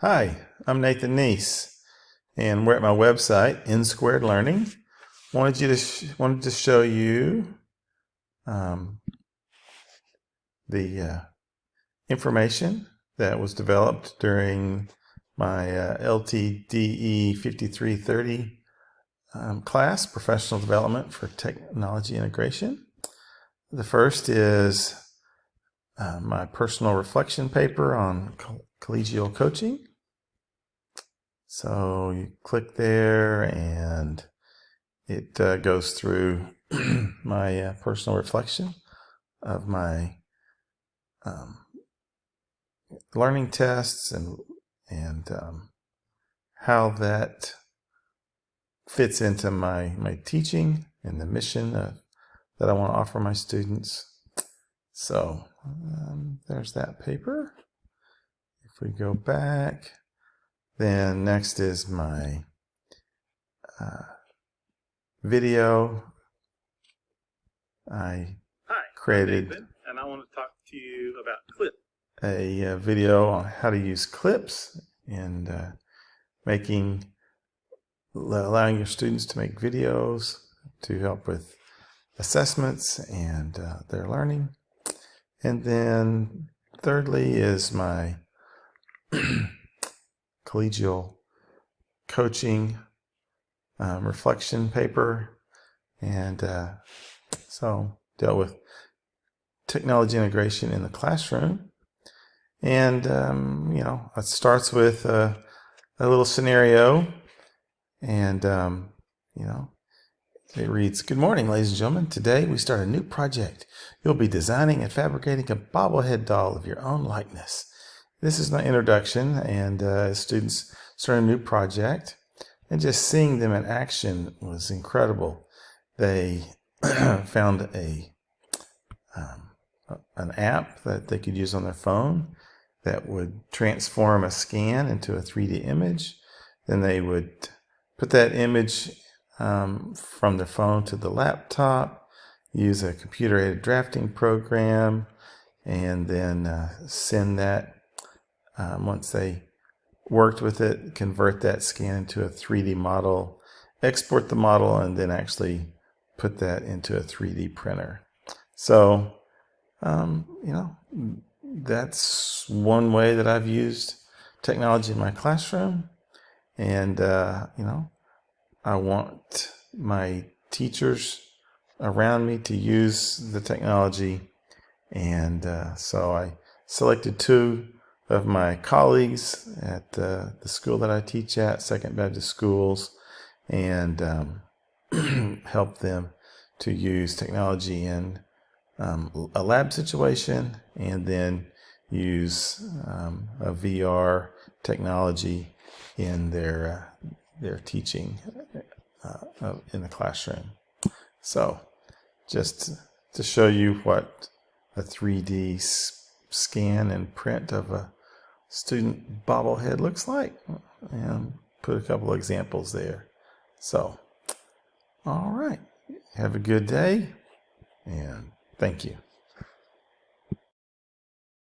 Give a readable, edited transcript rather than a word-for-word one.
Hi, I'm Nathan Neese, and we're at my website, N Squared Learning. Wanted to show you the information that was developed during my LTDE 5330 class, Professional Development for Technology Integration. The first is my personal reflection paper on collegial coaching. So you click there and it goes through my personal reflection of my learning tests and how that fits into my teaching and the mission that I want to offer my students. So there's that paper. If we go back, then next is my video. I created I'm Nathan, and I want to talk to you about clips. A video on how to use clips and allowing your students to make videos to help with assessments and their learning. And then thirdly is my collegial coaching reflection paper, and so dealt with technology integration in the classroom. And it starts with a little scenario, and it reads, "Good morning, ladies and gentlemen. Today we start a new project. You'll be designing and fabricating a bobblehead doll of your own likeness." This is my introduction, and students start a new project, and just seeing them in action was incredible. They found an app that they could use on their phone that would transform a scan into a 3D image. Then they would put that image from their phone to the laptop, use a computer-aided drafting program, and then send that, once they worked with it, convert that scan into a 3D model, export the model, and then actually put that into a 3D printer. So, that's one way that I've used technology in my classroom. And, I want my teachers around me to use the technology. And so I selected two of my colleagues at the school that I teach at, Second Baptist Schools, and help them to use technology in a lab situation, and then use a VR technology in their teaching in the classroom. So just to show you what a 3D scan and print of a student bobblehead looks like, and put a couple examples there. So, all right, have a good day, and thank you.